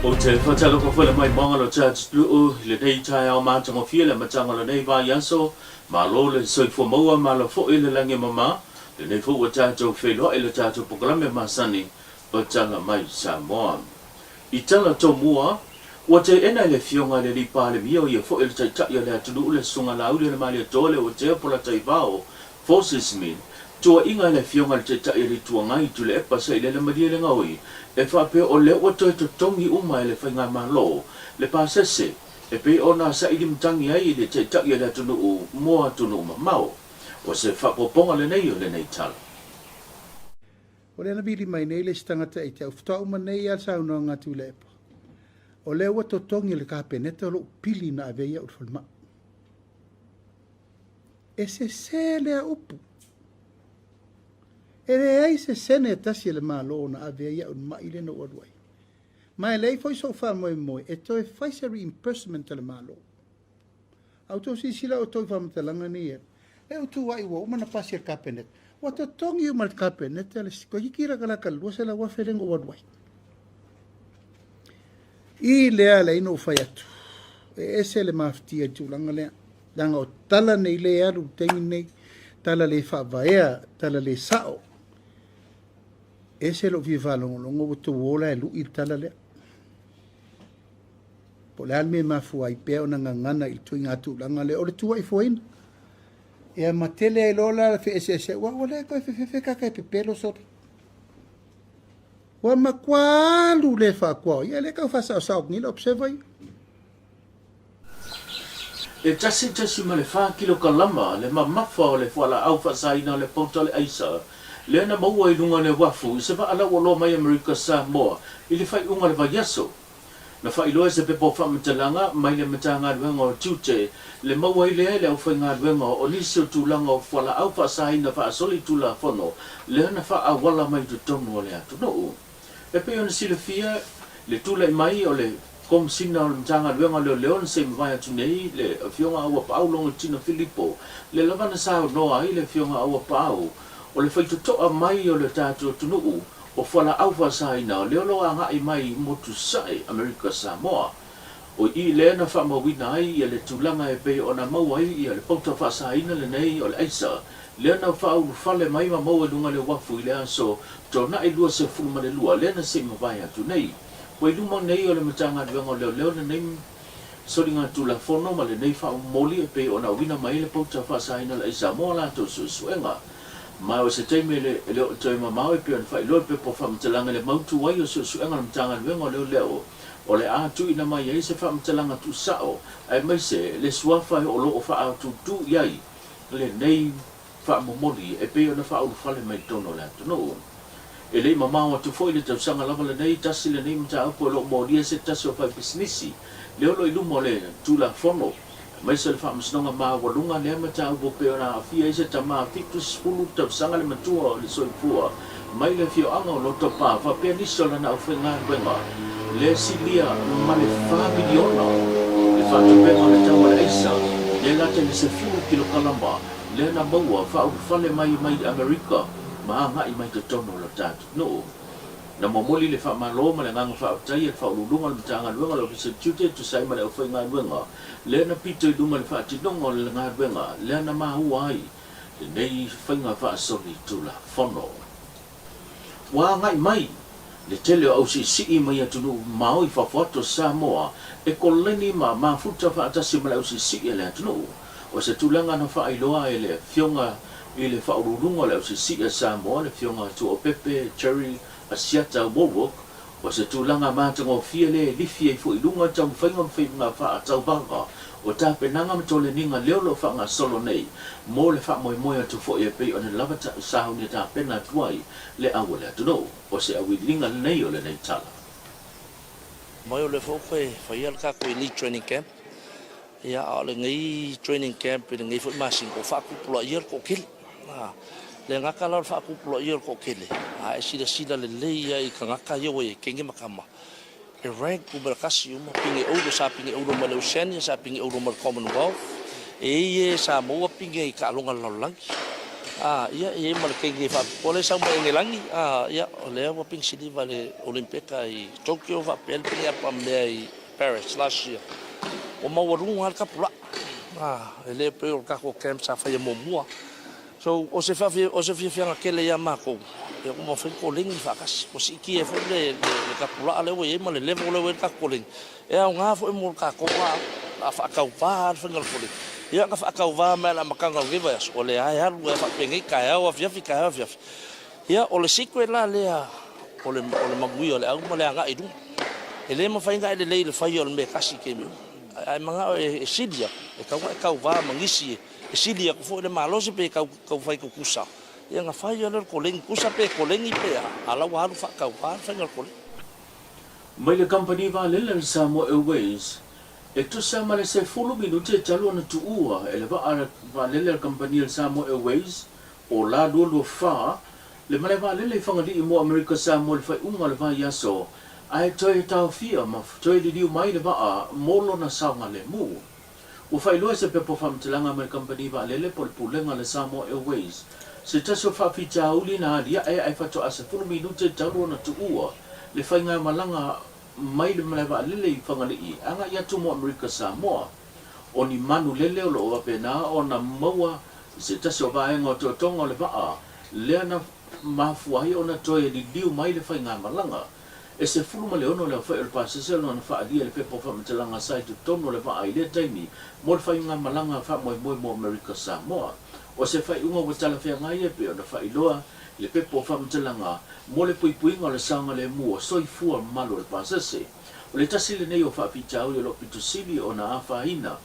o te whatalo ko whele mai mangalo church tu le nei tai au mātanga whiele matanga le nei vā yaso ma lo le soi fo maua ma lo fo ele lange mama le nei fo o tātou whelo ele tātou pokalame masani o tanga mai Samoa. I tala tō mua o te ena le fionga le lipa le mio ia fo ele tai tai le atunu le sunga la ule le mali tole o te apola tai vao forces min tua inga le fionga le tai tai le tua ngai tu le epa sa ile le madia le ngaui e whape o le o toi to tongi umai le whainga malo le pasese e pe ona sa ili mtangi ai le tai tai le atunu u moa tunu mamao o se whapoponga le nei o le nei tala. O le nabili mai nei le stangata i te au whata uma nei al sauna ngatu le epa. O le ua to tongi le kapeneta lo pili na aveia o whalma. E se se lea upu. E le ai se sene tasi le malo na aveia o mai le no aduai. Mai lei foi so wha moe moe e toi faisa reimbursement le malo. Au to si sila o toi whamatalanga ni e. E o tu wai ua umana pasi le kapeneta. Wa to tongi umal kapeneta le siko hikira kalaka lua se la waferengo o aduai. I lea le ino whai atu. E ese le maftia tūlanga lea. Danga o tala nei le aru tengi nei. Tala le whaavaea, tala le sao. Ese lo viva longo o tu wola e lu il tala lea. Po le alme mafua i pea o na ngangana il tui ngā tūlanga lea. O le tua i fuaina. E a matele e lola le fe ese. Wa le koe fe kaka e pepelo sori. Wa makwalu le whakua. Ia le kau whasa o sao ngila observai. E tasi ma le whakilo kalama le mamafa o le whala au whasaina le pauta le aisa. Le ana maua i lunga le wafu i se wa ala walo mai Amerika Samoa i le whai unga le vaiaso. Na whai loa se pepo whamatalanga mai le matanga luenga o tute le maua i le au whainga luenga o nisi o tūlanga o whala au whasaina wha asoli tūla whono le ana wha awala mai tu tonu o le atu no. E pe ona sila fia le tūlai mai o le kom sina o le matanga luenga leo leon se mwai atu nei le fionga aua pao longa Tina Filippo le lavana sao noa i le fionga aua pao o le whaitotoa mai o le tātua tunuu o whala au whasaina o leo loa ngai mai motu sai Amerika Samoa o i le na whamawina ai i le tūlanga e pe ona maua i le pauta whasaina le nei o le aisa le na whaulu whale mai ma maua lunga le wafu i le aso tō na i lua se fulma le lua le na se mawai atu nei Wai luma nei o le matanga duenga o leo na nei sori ngā tūla whono ma le nei wha moli e pe o na wina mai le pauta whasaina le isa moa la tō suenga. Mai o se teime le leo toi ma mau e pe on whai loi pe po whamtalanga le mautu wai o suenga le matanga duenga o leo o le ātu ina mai e se whamtalanga tu sao ai mai se le suawhai o lo o wha atu tu iai le nei wha momoli e pe o na wha ulu whale mai tono le atu no. E lei mamau atu foi le tau sanga lava le nei tasi le nei mta upo lo moria se tasi o fai pisnisi leo lo ilumo le tula fono mai se le wha msnonga maa walunga lea mta upo peo na afia ise ta maa fitu spulu tau sanga le matua o le soipua mai le fio anga o loto pa fa pia niso la na ufe ngā ruenga le silia ma le wha miliona le wha tupenga le tau le eisa le late le se fiu kilo kalamba le na maua wha ufale mai Amerika ma ngai mai te tono la tatu no na momoli le fa malo ma le nganga fa tai e fa lulunga le tanga luenga le se tute tu sai ma le fa ngai luenga le na pito luma le fa ti dongo le ngai luenga le na ma huai le nei fa nga fa soli tu la fono wa ngai mai le tele au si mai atu no mau i fa foto Samoa e koleni ma futa fa tasi ma le au si le atu no o se tulanga na fa iloa e le fionga i le whaururunga leo se si a Samoa le fionga tu o pepe, cherry, asiata, wawok o se tūlanga mātanga o fia le lifi e fu i lunga tau whainga mwhainga wha a tau banga o tā penanga matole ninga leo lo whanga solo nei mō le wha moe moe atu fo i a pei o ne lava sahu ni tā pena tuai le awa le atu no o se awi linga nei o le nei tala. Mai o le whauwhai whai alka koe ni training camp ia o le ngai training camp i le ngai whai masing o whakupula i ko kili le ngaka la fa ku plo yer ko kele a sila le leia i ngaka yo e kenge makama e rank ku berkasi uma pinge o sa pinge o ma le sa pinge o ma Commonwealth e sa mo pinge i ka longa lolang ia ma le kei fa pole sa mo ngelangi ia le wa pink city vale olimpika I Tokyo va pel pe pa me I Paris last year o ma waru al kapula ele pe o ka ko camp sa fa mo mua so o se fa kele ia ma ko e mo fa ko ling fa kas o si ki e fo le kapula le we ma le level le ka ko ling e nga fo mo ka ko a fa ka va fa ngal ko ia ka fa ka va ma la makanga viva o le ai haru e fa pengi ka e o fiafi ia o le sikwe la le o le magui o le au ma le anga idu ele ma fa inga ele le fa yo me kasi ke mi ai manga e sidia e ka va mangisi e sidia ko fo le malo se pe ka fa ko kusa ia nga fa yo le ko len kusa pe ko len I pe ala wa haru fa ka va fa ngal ko mai le company va le Samoa Airways e tu sa male se fulu minuti talo na tuua e le va le company le Samoa Airways o la do fa le male va le fanga di mo America Samoa le fa unga le va yaso ai toi tau fia ma toi di mai le va molo na sanga le mu o fa ilo se pe po fam tilanga me company va le pol pulenga le Samoa Airways se taso fa fita uli na dia ai fa to asa fulu minuti talo na tuua le fa nga malanga mai le maleva lele fanga le anga ia tu mo America Samoa oni manu lele o lo pena ona maua se taso va ngo to tonga le va le na mafuai ona toe di diu mai le fanga malanga e se fulu ma le ono le fa el pasese no na fa dia le pepo fa mtelanga sai tu tono le va ai le taimi mo le fanga malanga fa mo America Samoa o se fa unga wa tala fe ngai e pe ona fa iloa le pepo fa mtelanga mo le puipuinga le sanga le mua soifua malo le pasese o le tasi le nei o fa pitau le lo pitusili o na afaina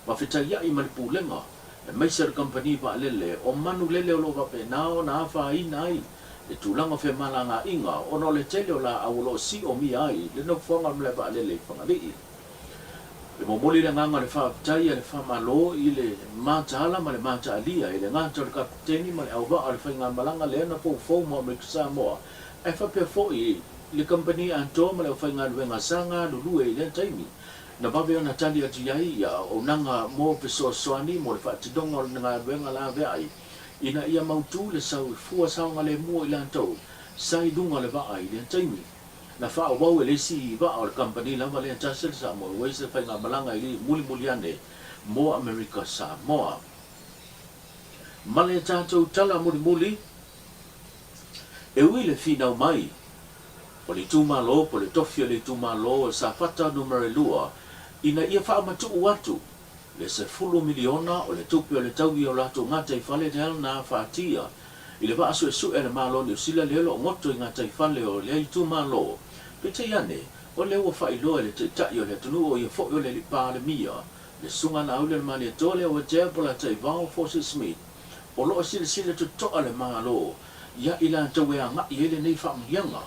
ma fitaia I manipulenga e mai ser company va lele o manu lele o lo va pe na o na afaina ai le tulanga fe malanga inga o no le tele o la au lo si o mi ai le no fonga le va lele fonga li le momoli le nganga le fa tai le fa malo I le matala ma le matalia I le ngata le kapteni ma le au va le fa malanga le na fo mo me Samoa e fa pe fo I le company anto ma le fa nga sanga lu e le taimi na ba be na tali atu yai ya o nanga mo pe so soani mo le fa tidonga nga wenga la ve ai ina ia mautu le sau fua saunga le mua I lanto sai dunga le va ai le taimi na fa o le si va o company la vale tasel sa mo we se fa nga malanga I muli ane mo America Samoa male tato tala muli e ui le fina mai o le tumalo po le tofia le tumalo sa fata numero lua ina ia fa matu watu le se fulu miliona o le tupi o le taugi o lato ngata I fale te na fatia I le va asu e le malo ni sila le lo ngoto I ngata I fale o le tumalo pete yane o le wa fa ilo le te tai o le tunu o ia fo o le pa le mia le sunga na ule le mani tole o te pola te vao Forces Smith o lo sila tu to ale malo ia ila tawe anga I le nei fa mianga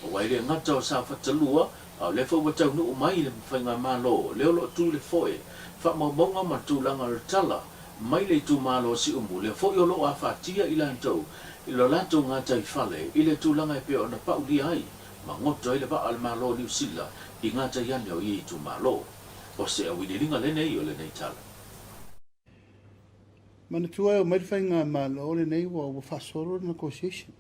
o wai le ngata o sa fatalua au le fo wata no mai le fanga malo le lo tu le foe fa mo monga ma tu langa le tala mai le tu malo si umu le fo yo lo a fatia ila to I lo lato ngata I fale I le tu langa pe ona pa uli ai ma ngoto I le ba al malo ni sila I ngata yane o I tu malo o se a widilinga le nei o le nei tala Mana tua o mai whainga malo le nei wa whasoro na negotiation.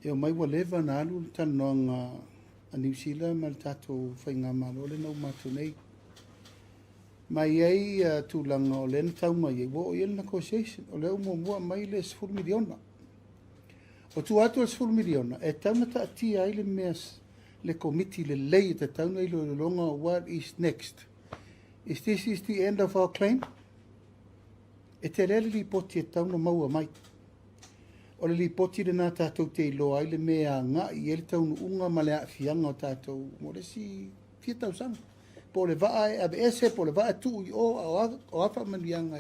E o mai wa lewa na alu tanoanga a New Zealand ma le tato whainga malo le nau matu nei. Mai ei tūlanga o le na tau mai ei wo o iel negotiation o le umo mua mai le 10 miliona. O tu atu le 10 miliona e tauna ta atia ai le meas le committee le lei te tauna i lo longa what is next. Is this is the end of our claim? E te lele li poti e tauna maua mai. O le li poti le nā tātou te ilo ai le mea ngā I ele taunu unga ma le a fianga o tātou mo le si fia tau sanga. Po le vaa e abe ese, po le vaa tu I o afa manianga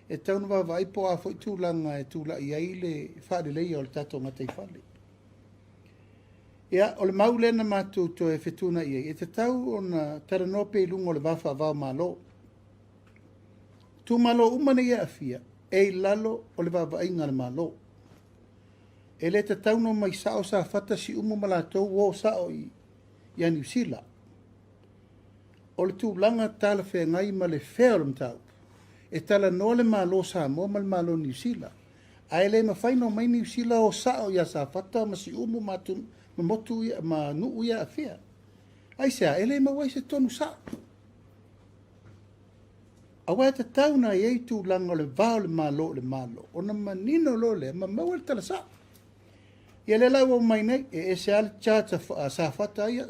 e taunu wa vai po a foi tūlanga e tūla I ai le whaare lei o le tātou ngatai whale. Ia, o le maule na mātou to e whetuna I ai. E te tau o na taranope I lungo le wafa vau malo. Tu malo umane ia afia, e lalo o le vava inga le malo. E le te tauno mai sao sa fata si umu malatou o sao I New Zealand. O le tūlanga tala whea ngai ma le whea o le mtau. e tala no le malo Samoa ma le malo New Zealand. Ai le mawhaino mai New Zealand o sao ia sa fata ma si umu matun ma motu ia ma nuu ia afia. Ai sea, ele mawai se tonu sao. Awa te tauna i eitu langa le vao le malo. Ona manino lo le, ma maua le tala sao. Ia le lau o mai nei, e se ale tjata sa fata ia,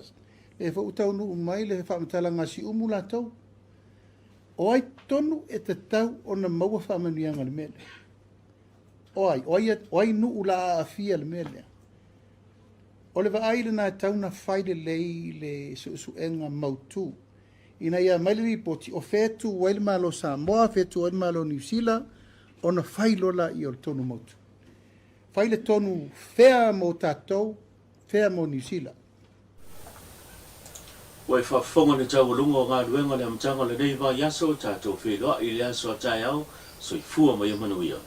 e fa utau nuu mai le whamatala ngasi umu la tau. O ai tonu e te tau ona maua whamanuianga le mele. O ai nuu la a fia le mele. O le vaai le nā tauna whaile lei le suenga mautu. Ina ia mai le ripoti o whetu waile malo Samoa, whetu waile malo New Zealand, ona whailola i o le tonu mautu. Whaile tonu whea mo tātou, whea mo New Zealand. Wai whafonga le tau walunga o ngā ruenga le amtanga le nei wa yaso tātou wheloa i le aso a tai au, so i fua mai manuia.